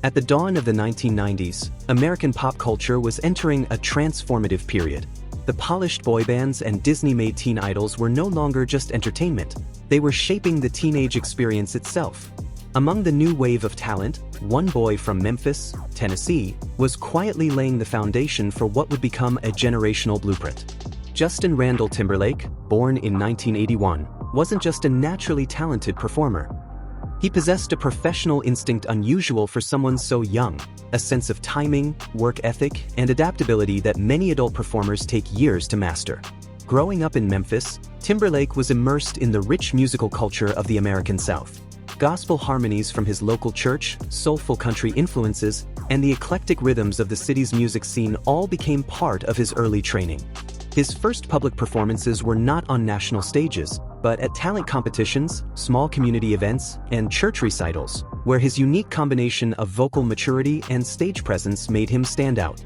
At the dawn of the 1990s, American pop culture was entering a transformative period. The polished boy bands and Disney-made teen idols were no longer just entertainment, they were shaping the teenage experience itself. Among the new wave of talent, one boy from Memphis, Tennessee, was quietly laying the foundation for what would become a generational blueprint. Justin Randall Timberlake, born in 1981, wasn't just a naturally talented performer. He possessed a professional instinct unusual for someone so young, a sense of timing, work ethic, and adaptability that many adult performers take years to master. Growing up in Memphis, Timberlake was immersed in the rich musical culture of the American South. Gospel harmonies from his local church, soulful country influences, and the eclectic rhythms of the city's music scene all became part of his early training. His first public performances were not on national stages, but at talent competitions, small community events, and church recitals, where his unique combination of vocal maturity and stage presence made him stand out.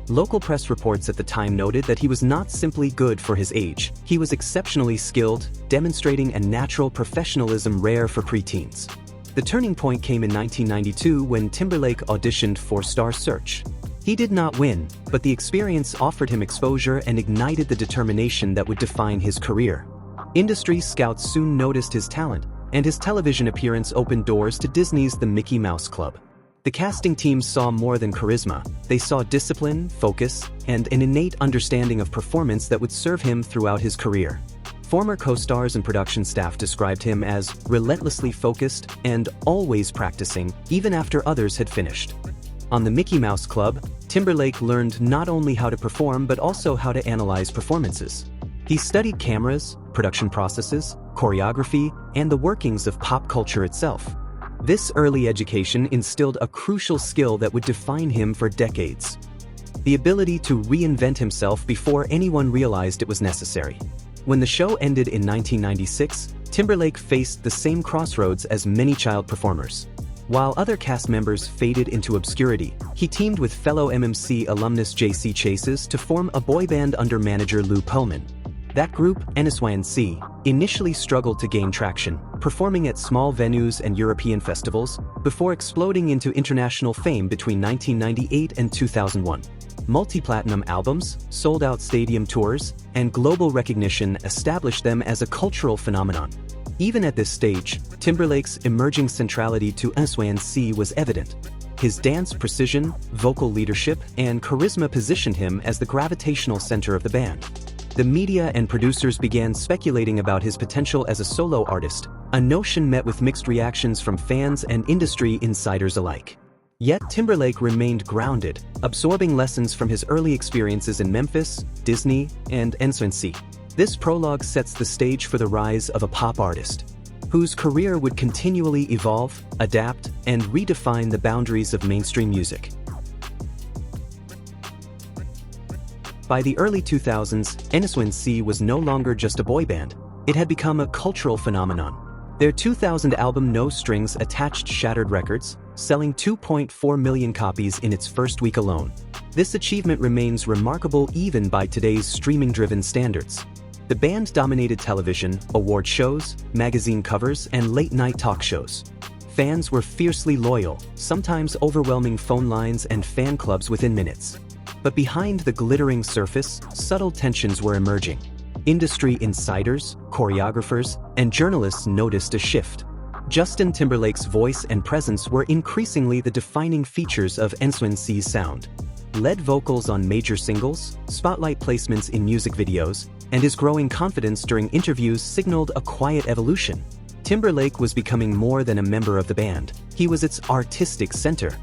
Local press reports at the time noted that he was not simply good for his age, he was exceptionally skilled, demonstrating a natural professionalism rare for preteens. The turning point came in 1992 when Timberlake auditioned for Star Search. He did not win, but the experience offered him exposure and ignited the determination that would define his career. Industry scouts soon noticed his talent, and his television appearance opened doors to Disney's The Mickey Mouse Club. The casting teams saw more than charisma, they saw discipline, focus, and an innate understanding of performance that would serve him throughout his career. Former co-stars and production staff described him as relentlessly focused and always practicing, even after others had finished. On The Mickey Mouse Club, Timberlake learned not only how to perform but also how to analyze performances. He studied cameras, production processes, choreography, and the workings of pop culture itself. This early education instilled a crucial skill that would define him for decades: the ability to reinvent himself before anyone realized it was necessary. When the show ended in 1996, Timberlake faced the same crossroads as many child performers. While other cast members faded into obscurity, he teamed with fellow MMC alumnus J.C. Chases to form a boy band under manager Lou Pearlman. That group, NSYNC, initially struggled to gain traction, performing at small venues and European festivals, before exploding into international fame between 1998 and 2001. Multi-platinum albums, sold-out stadium tours, and global recognition established them as a cultural phenomenon. Even at this stage, Timberlake's emerging centrality to NSYNC was evident. His dance precision, vocal leadership, and charisma positioned him as the gravitational center of the band. The media and producers began speculating about his potential as a solo artist, a notion met with mixed reactions from fans and industry insiders alike. Yet Timberlake remained grounded, absorbing lessons from his early experiences in Memphis, Disney, and NSYNC. This prologue sets the stage for the rise of a pop artist, whose career would continually evolve, adapt, and redefine the boundaries of mainstream music. By the early 2000s, NSYNC was no longer just a boy band, it had become a cultural phenomenon. Their 2000 album No Strings Attached shattered records, selling 2.4 million copies in its first week alone. This achievement remains remarkable even by today's streaming-driven standards. The band dominated television, award shows, magazine covers, and late-night talk shows. Fans were fiercely loyal, sometimes overwhelming phone lines and fan clubs within minutes. But behind the glittering surface, subtle tensions were emerging. Industry insiders, choreographers, and journalists noticed a shift. Justin Timberlake's voice and presence were increasingly the defining features of NSYNC's sound. Lead vocals on major singles, spotlight placements in music videos, and his growing confidence during interviews signaled a quiet evolution. Timberlake was becoming more than a member of the band, he was its artistic center.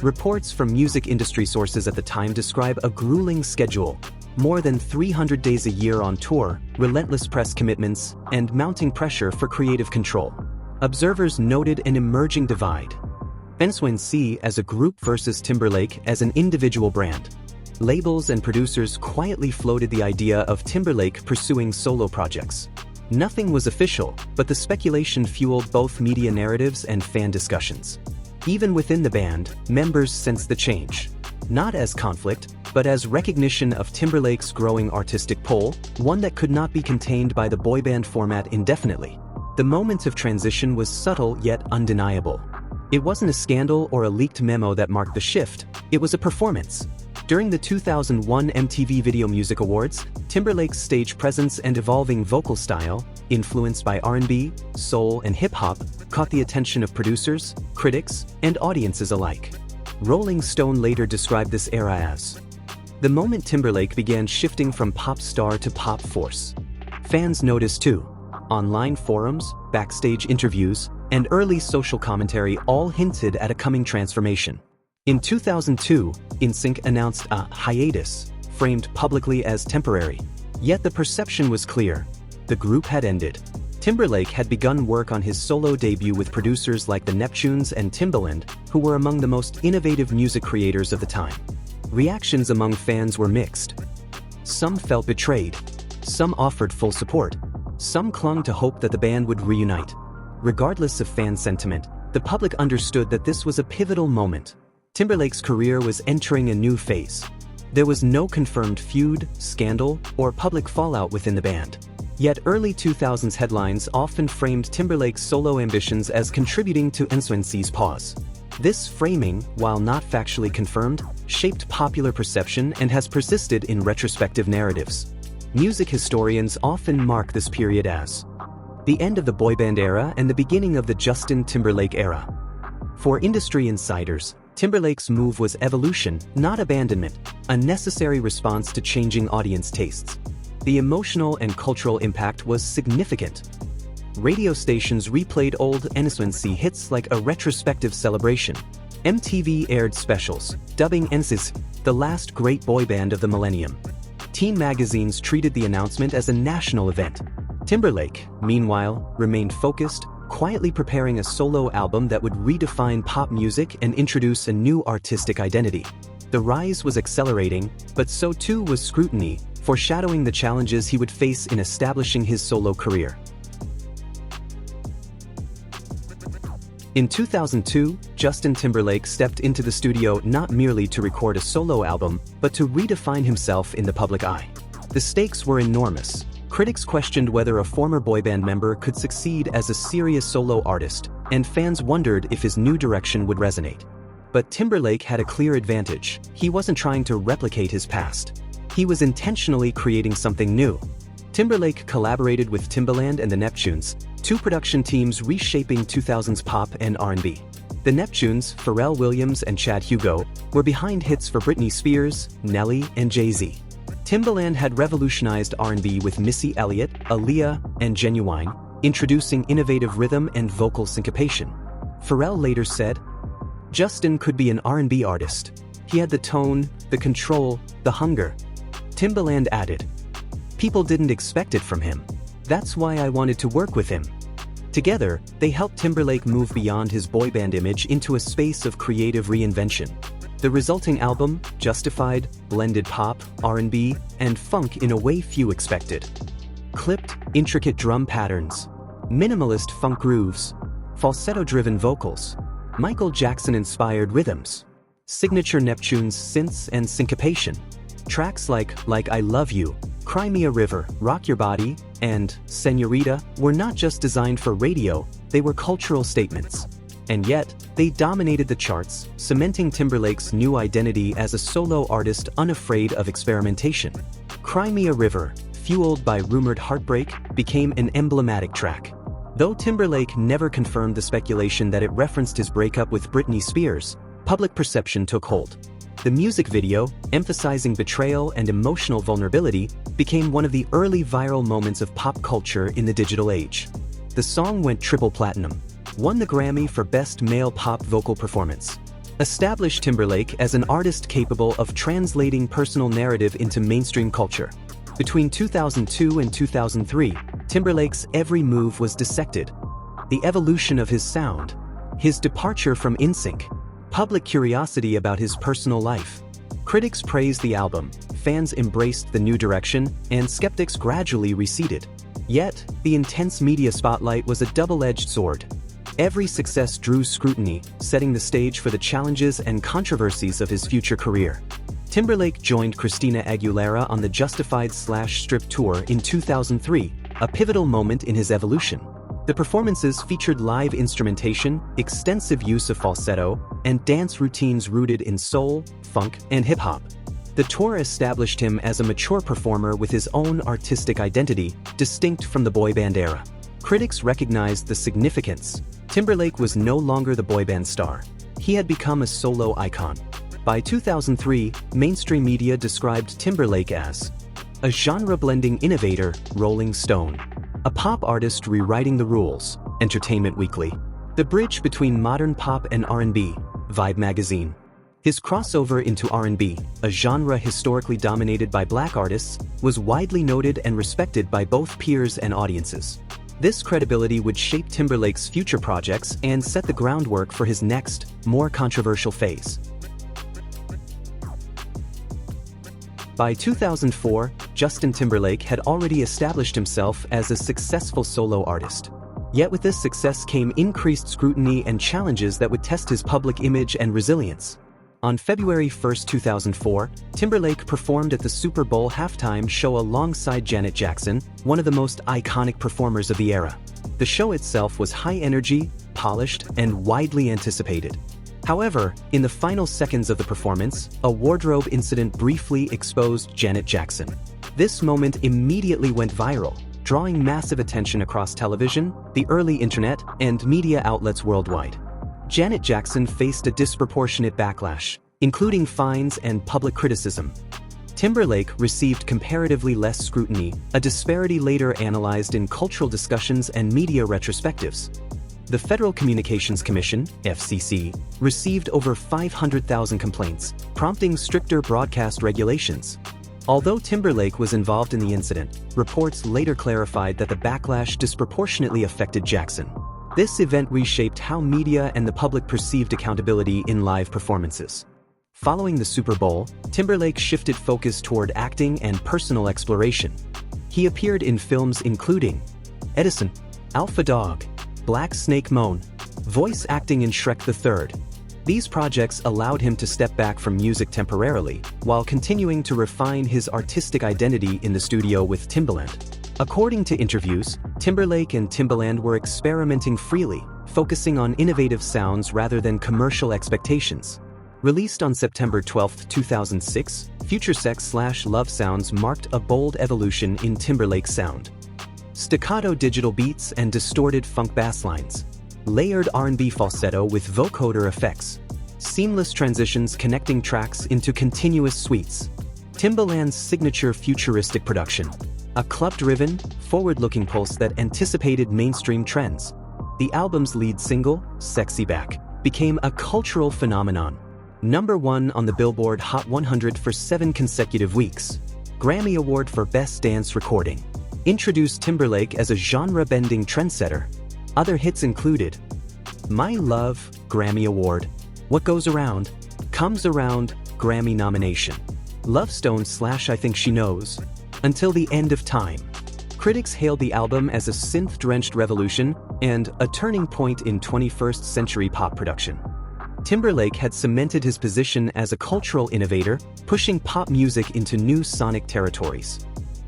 Reports from music industry sources at the time describe a grueling schedule, more than 300 days a year on tour, relentless press commitments, and mounting pressure for creative control. Observers noted an emerging divide: NSYNC as a group versus Timberlake as an individual brand. Labels and producers quietly floated the idea of Timberlake pursuing solo projects. Nothing was official, but the speculation fueled both media narratives and fan discussions. Even within the band, members sensed the change, not as conflict, but as recognition of Timberlake's growing artistic pull, one that could not be contained by the boy band format indefinitely. The moment of transition was subtle yet undeniable. It wasn't a scandal or a leaked memo that marked the shift, it was a performance. During the 2001 MTV Video Music Awards, Timberlake's stage presence and evolving vocal style, influenced by R&B, soul, and hip-hop, caught the attention of producers, critics, and audiences alike. Rolling Stone later described this era as the moment Timberlake began shifting from pop star to pop force. Fans noticed too. Online forums, backstage interviews, and early social commentary all hinted at a coming transformation. In 2002, NSYNC announced a hiatus, framed publicly as temporary. Yet the perception was clear. The group had ended. Timberlake had begun work on his solo debut with producers like the Neptunes and Timbaland, who were among the most innovative music creators of the time. Reactions among fans were mixed. Some felt betrayed. Some offered full support. Some clung to hope that the band would reunite. Regardless of fan sentiment, the public understood that this was a pivotal moment. Timberlake's career was entering a new phase. There was no confirmed feud, scandal, or public fallout within the band. Yet early 2000s headlines often framed Timberlake's solo ambitions as contributing to NSYNC's pause. This framing, while not factually confirmed, shaped popular perception and has persisted in retrospective narratives. Music historians often mark this period as the end of the boyband era and the beginning of the Justin Timberlake era. For industry insiders, Timberlake's move was evolution, not abandonment, a necessary response to changing audience tastes. The emotional and cultural impact was significant. Radio stations replayed old NSYNC hits like a retrospective celebration. MTV aired specials, dubbing NSYNC the last great boy band of the millennium. Teen magazines treated the announcement as a national event. Timberlake, meanwhile, remained focused, quietly preparing a solo album that would redefine pop music and introduce a new artistic identity. The rise was accelerating, but so too was scrutiny, foreshadowing the challenges he would face in establishing his solo career. In 2002, Justin Timberlake stepped into the studio not merely to record a solo album, but to redefine himself in the public eye. The stakes were enormous. Critics questioned whether a former boy band member could succeed as a serious solo artist, and fans wondered if his new direction would resonate. But Timberlake had a clear advantage. He wasn't trying to replicate his past. He was intentionally creating something new. Timberlake collaborated with Timbaland and the Neptunes, two production teams reshaping 2000s pop and R&B. The Neptunes, Pharrell Williams and Chad Hugo, were behind hits for Britney Spears, Nelly, and Jay-Z. Timbaland had revolutionized R&B with Missy Elliott, Aaliyah, and Genuine, introducing innovative rhythm and vocal syncopation. Pharrell later said, "Justin could be an R&B artist. He had the tone, the control, the hunger." Timbaland added, "People didn't expect it from him. That's why I wanted to work with him." Together, they helped Timberlake move beyond his boy band image into a space of creative reinvention. The resulting album, Justified, blended pop, R&B, and funk in a way few expected. Clipped, intricate drum patterns, minimalist funk grooves, falsetto-driven vocals, Michael Jackson-inspired rhythms, signature Neptunes synths and syncopation. Tracks like I Love You, Cry Me a River, Rock Your Body, and Señorita were not just designed for radio, they were cultural statements. And yet, they dominated the charts, cementing Timberlake's new identity as a solo artist unafraid of experimentation. Cry Me a River, fueled by rumored heartbreak, became an emblematic track. Though Timberlake never confirmed the speculation that it referenced his breakup with Britney Spears, public perception took hold. The music video, emphasizing betrayal and emotional vulnerability, became one of the early viral moments of pop culture in the digital age. The song went triple platinum, won the Grammy for Best Male Pop Vocal Performance, established Timberlake as an artist capable of translating personal narrative into mainstream culture. Between 2002 and 2003, Timberlake's every move was dissected. The evolution of his sound, his departure from NSYNC, public curiosity about his personal life. Critics praised the album, fans embraced the new direction, and skeptics gradually receded. Yet, the intense media spotlight was a double-edged sword. Every success drew scrutiny, setting the stage for the challenges and controversies of his future career. Timberlake joined Christina Aguilera on the Justified/Strip tour in 2003, a pivotal moment in his evolution. The performances featured live instrumentation, extensive use of falsetto, and dance routines rooted in soul, funk, and hip-hop. The tour established him as a mature performer with his own artistic identity, distinct from the boy band era. Critics recognized the significance. Timberlake was no longer the boy band star. He had become a solo icon. By 2003, mainstream media described Timberlake as a genre-blending innovator, Rolling Stone. A pop artist rewriting the rules, Entertainment Weekly. The bridge between modern pop and R&B, Vibe magazine. His crossover into R&B, a genre historically dominated by black artists, was widely noted and respected by both peers and audiences. This credibility would shape Timberlake's future projects and set the groundwork for his next, more controversial phase. By 2004, Justin Timberlake had already established himself as a successful solo artist. Yet with this success came increased scrutiny and challenges that would test his public image and resilience. On February 1, 2004, Timberlake performed at the Super Bowl halftime show alongside Janet Jackson, one of the most iconic performers of the era. The show itself was high energy, polished, and widely anticipated. However, in the final seconds of the performance, a wardrobe incident briefly exposed Janet Jackson. This moment immediately went viral, drawing massive attention across television, the early internet, and media outlets worldwide. Janet Jackson faced a disproportionate backlash, including fines and public criticism. Timberlake received comparatively less scrutiny, a disparity later analyzed in cultural discussions and media retrospectives. The Federal Communications Commission, FCC, received over 500,000 complaints, prompting stricter broadcast regulations. Although Timberlake was involved in the incident, reports later clarified that the backlash disproportionately affected Jackson. This event reshaped how media and the public perceived accountability in live performances. Following the Super Bowl, Timberlake shifted focus toward acting and personal exploration. He appeared in films including Edison, Alpha Dog, Black Snake Moan, voice acting in Shrek the Third. These projects allowed him to step back from music temporarily, while continuing to refine his artistic identity in the studio with Timbaland. According to interviews, Timberlake and Timbaland were experimenting freely, focusing on innovative sounds rather than commercial expectations. Released on September 12, 2006, Future Sex/LoveSounds marked a bold evolution in Timberlake's sound. Staccato digital beats and distorted funk bass lines. Layered R&B falsetto with vocoder effects. Seamless transitions connecting tracks into continuous suites. Timbaland's signature futuristic production. A club-driven, forward-looking pulse that anticipated mainstream trends. The album's lead single, Sexy Back, became a cultural phenomenon. #1 on the Billboard Hot 100 for 7 consecutive weeks. Grammy Award for Best Dance Recording. Introduced Timberlake as a genre-bending trendsetter. Other hits included My Love, Grammy Award. What Goes Around, Comes Around, Grammy nomination. Love Stone/I Think She Knows, Until the End of Time. Critics hailed the album as a synth-drenched revolution and a turning point in 21st century pop production. Timberlake had cemented his position as a cultural innovator, pushing pop music into new sonic territories.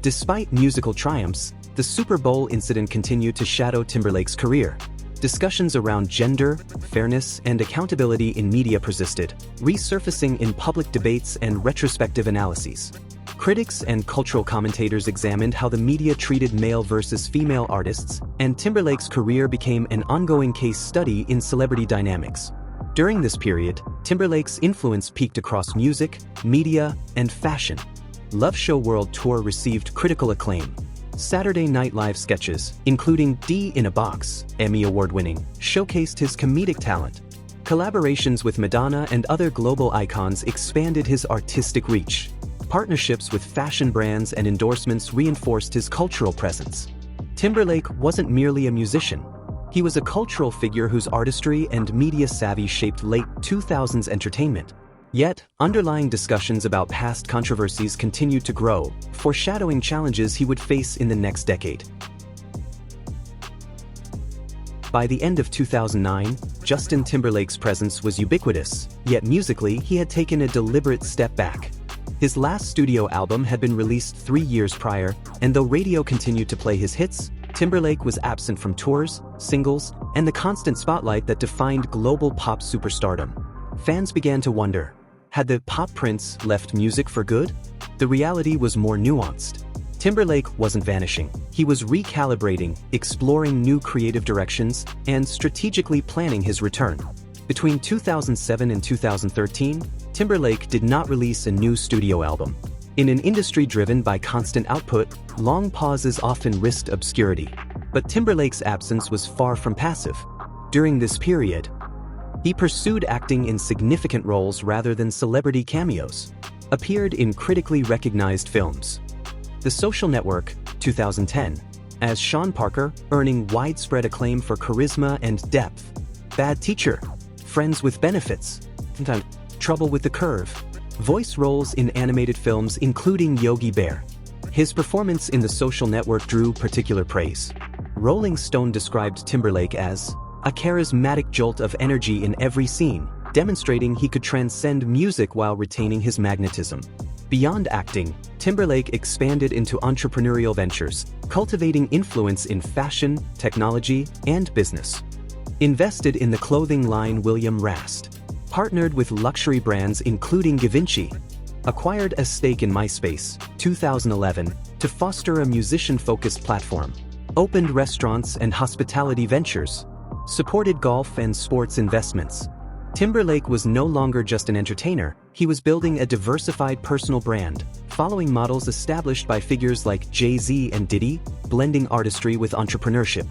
Despite musical triumphs, the Super Bowl incident continued to shadow Timberlake's career. Discussions around gender, fairness, and accountability in media persisted, resurfacing in public debates and retrospective analyses. Critics and cultural commentators examined how the media treated male versus female artists, and Timberlake's career became an ongoing case study in celebrity dynamics. During this period, Timberlake's influence peaked across music, media, and fashion. Love Show World Tour received critical acclaim. Saturday Night Live sketches, including D in a Box, Emmy Award-winning, showcased his comedic talent. Collaborations with Madonna and other global icons expanded his artistic reach. Partnerships with fashion brands and endorsements reinforced his cultural presence. Timberlake wasn't merely a musician. He was a cultural figure whose artistry and media savvy shaped late 2000s entertainment. Yet, underlying discussions about past controversies continued to grow, foreshadowing challenges he would face in the next decade. By the end of 2009, Justin Timberlake's presence was ubiquitous, yet musically he had taken a deliberate step back. His last studio album had been released 3 years prior, and though radio continued to play his hits, Timberlake was absent from tours, singles, and the constant spotlight that defined global pop superstardom. Fans began to wonder, had the pop prince left music for good? The reality was more nuanced. Timberlake wasn't vanishing. He was recalibrating, exploring new creative directions, and strategically planning his return. Between 2007 and 2013, Timberlake did not release a new studio album. In an industry driven by constant output, long pauses often risked obscurity. But Timberlake's absence was far from passive. During this period, he pursued acting in significant roles rather than celebrity cameos, appeared in critically recognized films. The Social Network, 2010, as Sean Parker, earning widespread acclaim for charisma and depth. Bad Teacher, Friends with Benefits, Trouble with the Curve. Voice roles in animated films including Yogi Bear. His performance in The Social Network drew particular praise. Rolling Stone described Timberlake as a charismatic jolt of energy in every scene, demonstrating he could transcend music while retaining his magnetism. Beyond acting, Timberlake expanded into entrepreneurial ventures, cultivating influence in fashion, technology, and business. Invested in the clothing line William Rast. Partnered with luxury brands including Givenchy. Acquired a stake in MySpace, 2011, to foster a musician-focused platform. Opened restaurants and hospitality ventures. Supported golf and sports investments. Timberlake was no longer just an entertainer, he was building a diversified personal brand, following models established by figures like Jay-Z and Diddy, blending artistry with entrepreneurship.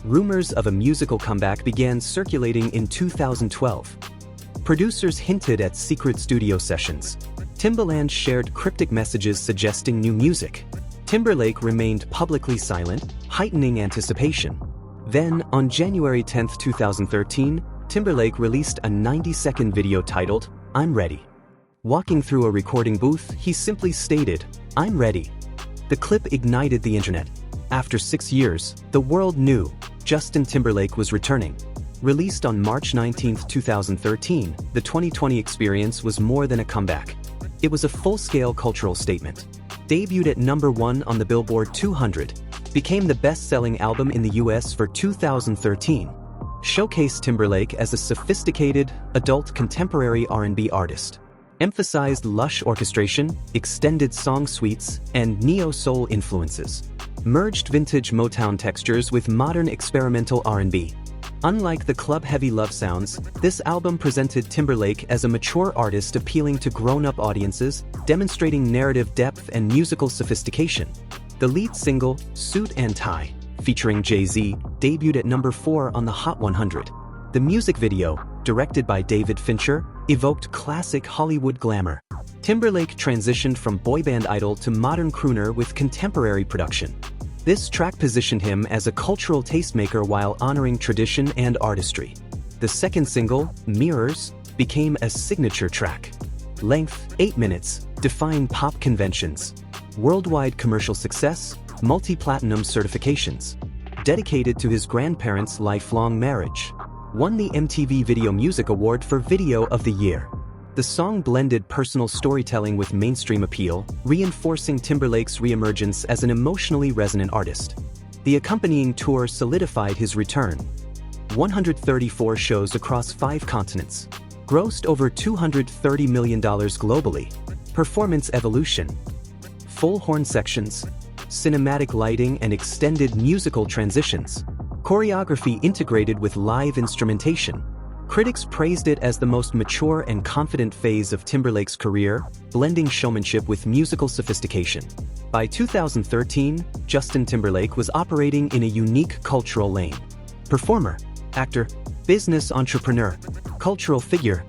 Rumors of a musical comeback began circulating in 2012. Producers hinted at secret studio sessions. Timbaland shared cryptic messages suggesting new music. Timberlake remained publicly silent, heightening anticipation. Then, on January 10, 2013, Timberlake released a 90-second video titled, "I'm Ready." Walking through a recording booth, he simply stated, "I'm ready." The clip ignited the internet. After 6 years, the world knew Justin Timberlake was returning. Released on March 19, 2013, the 2020 experience was more than a comeback. It was a full-scale cultural statement. Debuted at #1 on the Billboard 200, became the best-selling album in the US for 2013. Showcased Timberlake as a sophisticated, adult contemporary R&B artist. Emphasized lush orchestration, extended song suites, and neo-soul influences. Merged vintage Motown textures with modern experimental R&B. Unlike the club-heavy LoveSounds, this album presented Timberlake as a mature artist appealing to grown-up audiences, demonstrating narrative depth and musical sophistication. The lead single, Suit and Tie, featuring Jay-Z, debuted at #4 on the Hot 100. The music video, directed by David Fincher, evoked classic Hollywood glamour. Timberlake transitioned from boyband idol to modern crooner with contemporary production. This track positioned him as a cultural tastemaker while honoring tradition and artistry. The second single, Mirrors, became a signature track. Length, 8 minutes, defined pop conventions. Worldwide commercial success, multi-platinum certifications. Dedicated to his grandparents' lifelong marriage. Won the MTV Video Music Award for Video of the Year. The song blended personal storytelling with mainstream appeal, reinforcing Timberlake's reemergence as an emotionally resonant artist. The accompanying tour solidified his return. 134 shows across 5 continents. Grossed over $230 million globally. Performance evolution. Full horn sections, cinematic lighting and extended musical transitions. Choreography integrated with live instrumentation. Critics praised it as the most mature and confident phase of Timberlake's career, blending showmanship with musical sophistication. By 2013, Justin Timberlake was operating in a unique cultural lane. Performer, actor, business entrepreneur, cultural figure.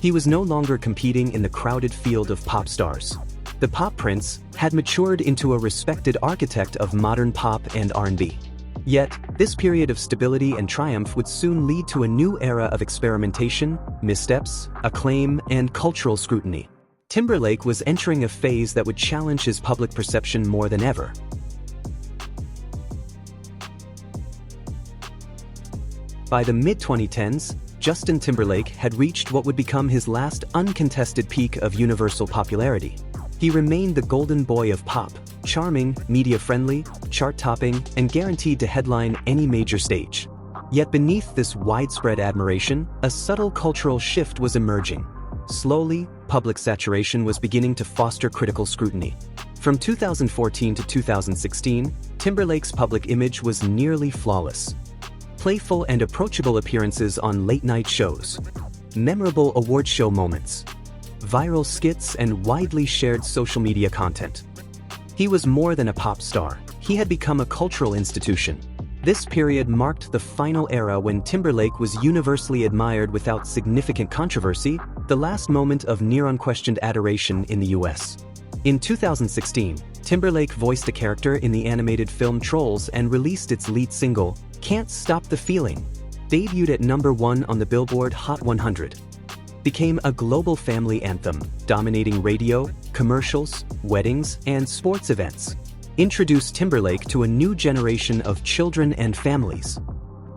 He was no longer competing in the crowded field of pop stars. The pop prince had matured into a respected architect of modern pop and R&B. Yet, this period of stability and triumph would soon lead to a new era of experimentation, missteps, acclaim, and cultural scrutiny. Timberlake was entering a phase that would challenge his public perception more than ever. By the mid-2010s, Justin Timberlake had reached what would become his last uncontested peak of universal popularity. He remained the golden boy of pop, Charming, media-friendly, chart-topping, and guaranteed to headline any major stage. Yet beneath this widespread admiration, a subtle cultural shift was emerging. Slowly, public saturation was beginning to foster critical scrutiny. From 2014 to 2016, Timberlake's public image was nearly flawless. Playful and approachable appearances on late-night shows, memorable award show moments, viral skits, and widely shared social media content. He was more than a pop star. He had become a cultural institution. This period marked the final era when Timberlake was universally admired without significant controversy, the last moment of near-unquestioned adoration in the US. In 2016, Timberlake voiced a character in the animated film Trolls and released its lead single, Can't Stop the Feeling, debuted at #1 on the Billboard Hot 100. Became a global family anthem, dominating radio, commercials, weddings, and sports events. Introduced Timberlake to a new generation of children and families.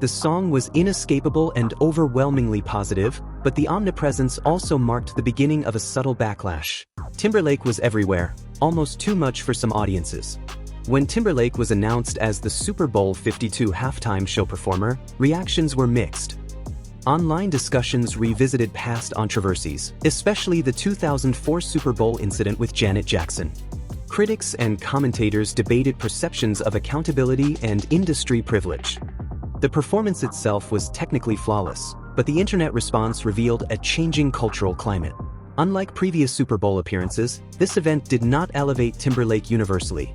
The song was inescapable and overwhelmingly positive, but the omnipresence also marked the beginning of a subtle backlash. Timberlake was everywhere, almost too much for some audiences. When Timberlake was announced as the Super Bowl 52 halftime show performer, reactions were mixed. Online discussions revisited past controversies, especially the 2004 Super Bowl incident with Janet Jackson. Critics and commentators debated perceptions of accountability and industry privilege. The performance itself was technically flawless, but the internet response revealed a changing cultural climate. Unlike previous Super Bowl appearances, this event did not elevate Timberlake universally.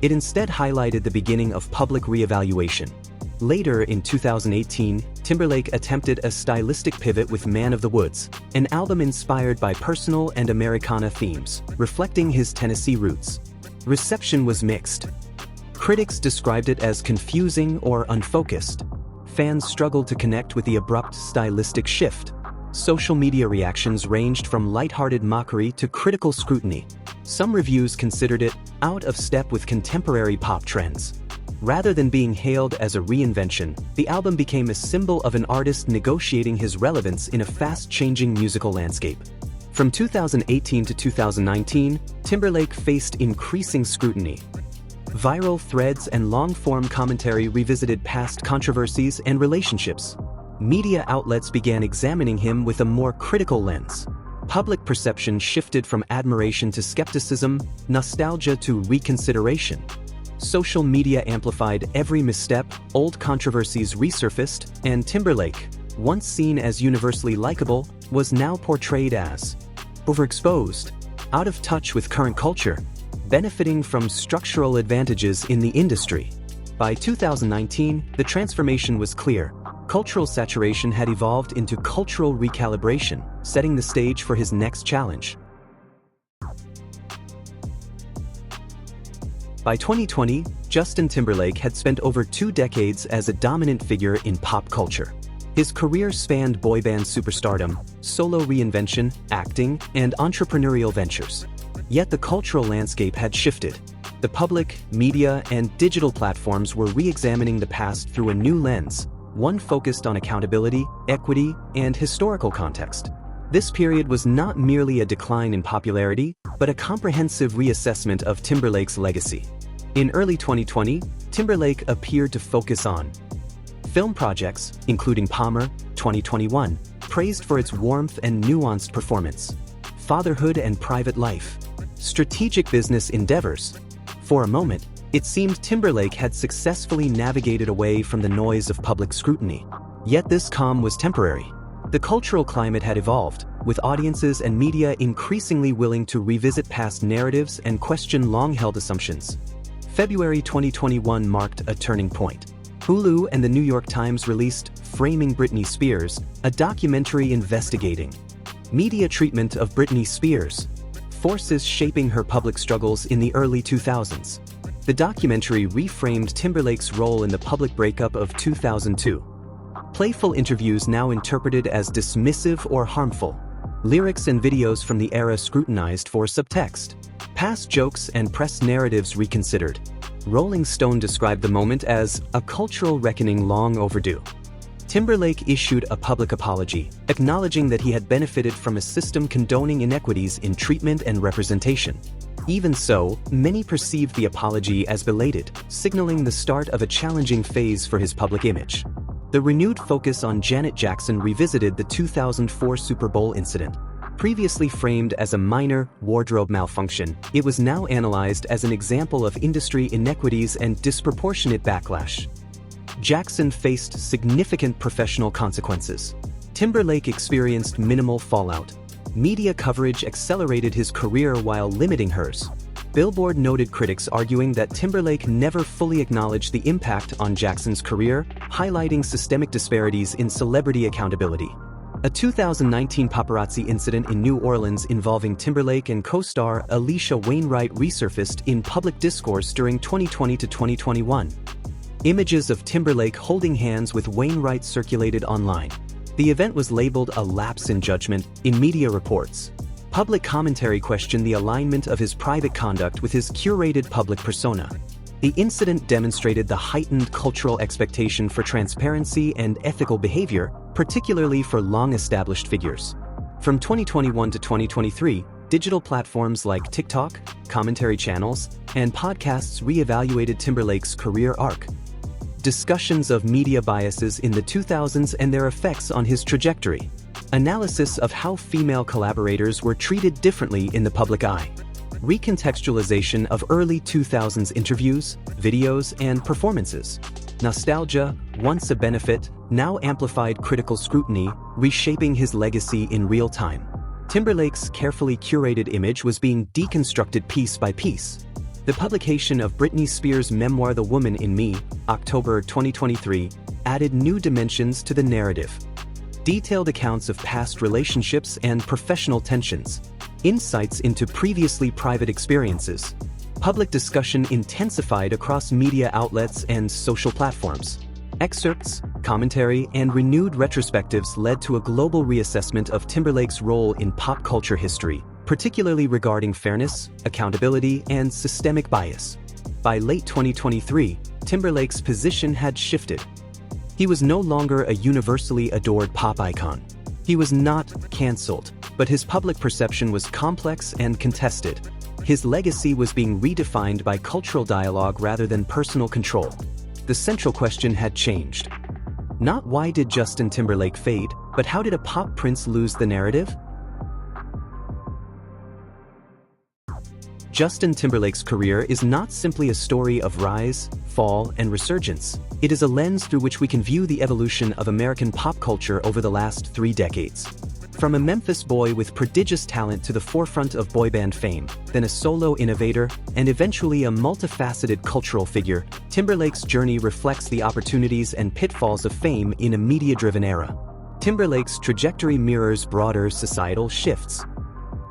It instead highlighted the beginning of public reevaluation. Later in 2018, Timberlake attempted a stylistic pivot with Man of the Woods, an album inspired by personal and Americana themes, reflecting his Tennessee roots. Reception was mixed. Critics described it as confusing or unfocused. Fans struggled to connect with the abrupt stylistic shift. Social media reactions ranged from lighthearted mockery to critical scrutiny. Some reviews considered it out of step with contemporary pop trends. Rather than being hailed as a reinvention, the album became a symbol of an artist negotiating his relevance in a fast-changing musical landscape. From 2018 to 2019, Timberlake faced increasing scrutiny. Viral threads and long-form commentary revisited past controversies and relationships. Media outlets began examining him with a more critical lens. Public perception shifted from admiration to skepticism, nostalgia to reconsideration. Social media amplified every misstep, old controversies resurfaced, and Timberlake, once seen as universally likable, was now portrayed as overexposed, out of touch with current culture, benefiting from structural advantages in the industry. By 2019, the transformation was clear. Cultural saturation had evolved into cultural recalibration, setting the stage for his next challenge. By 2020, Justin Timberlake had spent over 2 decades as a dominant figure in pop culture. His career spanned boy band superstardom, solo reinvention, acting, and entrepreneurial ventures. Yet the cultural landscape had shifted. The public, media, and digital platforms were re-examining the past through a new lens, one focused on accountability, equity, and historical context. This period was not merely a decline in popularity, but a comprehensive reassessment of Timberlake's legacy. In early 2020, Timberlake appeared to focus on film projects, including Palmer, 2021, praised for its warmth and nuanced performance, fatherhood and private life, strategic business endeavors. For a moment, it seemed Timberlake had successfully navigated away from the noise of public scrutiny. Yet this calm was temporary. The cultural climate had evolved, with audiences and media increasingly willing to revisit past narratives and question long-held assumptions. February 2021 marked a turning point. Hulu and the New York Times released Framing Britney Spears, a documentary investigating media treatment of Britney Spears, forces shaping her public struggles in the early 2000s. The documentary reframed Timberlake's role in the public breakup of 2002. Playful interviews now interpreted as dismissive or harmful. Lyrics and videos from the era scrutinized for subtext. Past jokes and press narratives reconsidered. Rolling Stone described the moment as a cultural reckoning long overdue. Timberlake issued a public apology, acknowledging that he had benefited from a system condoning inequities in treatment and representation. Even so, many perceived the apology as belated, signaling the start of a challenging phase for his public image. The renewed focus on Janet Jackson revisited the 2004 Super Bowl incident. Previously framed as a minor wardrobe malfunction, it was now analyzed as an example of industry inequities and disproportionate backlash. Jackson faced significant professional consequences. Timberlake experienced minimal fallout. Media coverage accelerated his career while limiting hers. Billboard noted critics arguing that Timberlake never fully acknowledged the impact on Jackson's career, highlighting systemic disparities in celebrity accountability. A 2019 paparazzi incident in New Orleans involving Timberlake and co-star Alicia Wainwright resurfaced in public discourse during 2020 to 2021. Images of Timberlake holding hands with Wainwright circulated online. The event was labeled a lapse in judgment in media reports. Public commentary questioned the alignment of his private conduct with his curated public persona. The incident demonstrated the heightened cultural expectation for transparency and ethical behavior, particularly for long-established figures. From 2021 to 2023, digital platforms like TikTok, commentary channels, and podcasts re-evaluated Timberlake's career arc. Discussions of media biases in the 2000s and their effects on his trajectory. Analysis of how female collaborators were treated differently in the public eye. Recontextualization of early 2000s interviews, videos, and performances. Nostalgia, once a benefit, now amplified critical scrutiny, reshaping his legacy in real time. Timberlake's carefully curated image was being deconstructed piece by piece. The publication of Britney Spears' memoir The Woman in Me, October 2023, added new dimensions to the narrative. Detailed accounts of past relationships and professional tensions. Insights into previously private experiences. Public discussion intensified across media outlets and social platforms. Excerpts, commentary, and renewed retrospectives led to a global reassessment of Timberlake's role in pop culture history, particularly regarding fairness, accountability, and systemic bias. By late 2023, Timberlake's position had shifted. He was no longer a universally adored pop icon. He was not cancelled, but his public perception was complex and contested. His legacy was being redefined by cultural dialogue rather than personal control. The central question had changed. Not why did Justin Timberlake fade, but how did a pop prince lose the narrative? Justin Timberlake's career is not simply a story of rise, fall, and resurgence. It is a lens through which we can view the evolution of American pop culture over the last 3 decades. From a Memphis boy with prodigious talent to the forefront of boy band fame, then a solo innovator, and eventually a multifaceted cultural figure, Timberlake's journey reflects the opportunities and pitfalls of fame in a media-driven era. Timberlake's trajectory mirrors broader societal shifts.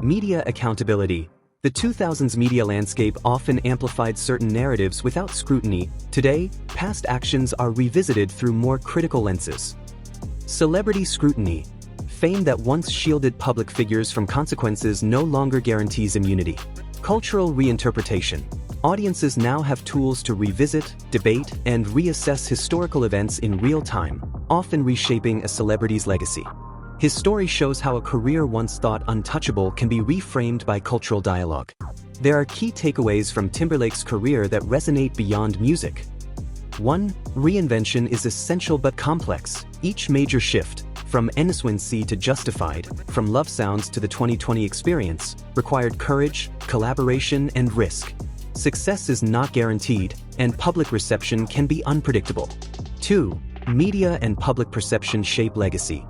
Media accountability. The 2000s media landscape often amplified certain narratives without scrutiny. Today, past actions are revisited through more critical lenses. Celebrity scrutiny. Fame that once shielded public figures from consequences no longer guarantees immunity. Cultural reinterpretation. Audiences now have tools to revisit, debate, and reassess historical events in real time, often reshaping a celebrity's legacy. His story shows how a career once thought untouchable can be reframed by cultural dialogue. There are key takeaways from Timberlake's career that resonate beyond music. 1. Reinvention is essential but complex. Each major shift, from NSYNC to Justified, from LoveSounds to the 2020 Experience, required courage, collaboration, and risk. Success is not guaranteed, and public reception can be unpredictable. 2. Media and public perception shape legacy.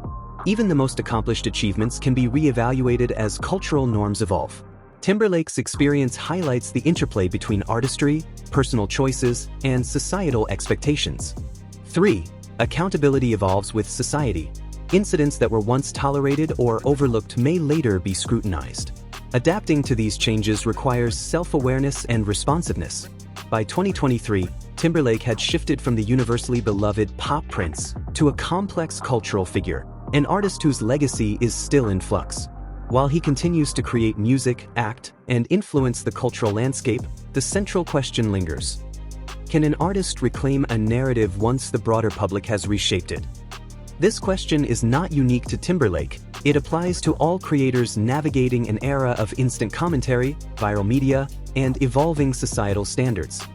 Even the most accomplished achievements can be re-evaluated as cultural norms evolve. Timberlake's experience highlights the interplay between artistry, personal choices, and societal expectations. 3. Accountability evolves with society. Incidents that were once tolerated or overlooked may later be scrutinized. Adapting to these changes requires self-awareness and responsiveness. By 2023, Timberlake had shifted from the universally beloved pop prince to a complex cultural figure, an artist whose legacy is still in flux. While he continues to create music, act, and influence the cultural landscape, the central question lingers. Can an artist reclaim a narrative once the broader public has reshaped it? This question is not unique to Timberlake. It applies to all creators navigating an era of instant commentary, viral media, and evolving societal standards.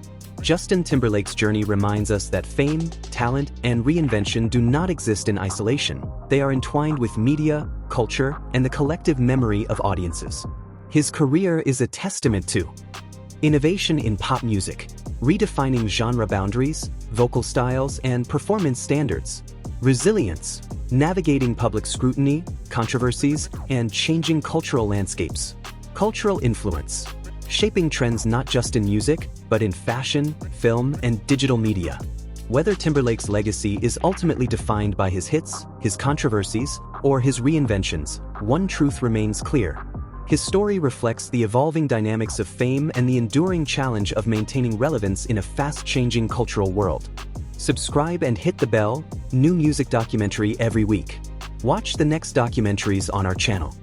Justin Timberlake's journey reminds us that fame, talent, and reinvention do not exist in isolation. They are entwined with media, culture, and the collective memory of audiences. His career is a testament to innovation in pop music, redefining genre boundaries, vocal styles, and performance standards; resilience, navigating public scrutiny, controversies, and changing cultural landscapes; cultural influence, shaping trends not just in music, but in fashion, film, and digital media. Whether Timberlake's legacy is ultimately defined by his hits, his controversies, or his reinventions, one truth remains clear. His story reflects the evolving dynamics of fame and the enduring challenge of maintaining relevance in a fast-changing cultural world. Subscribe and hit the bell, new music documentary every week. Watch the next documentaries on our channel.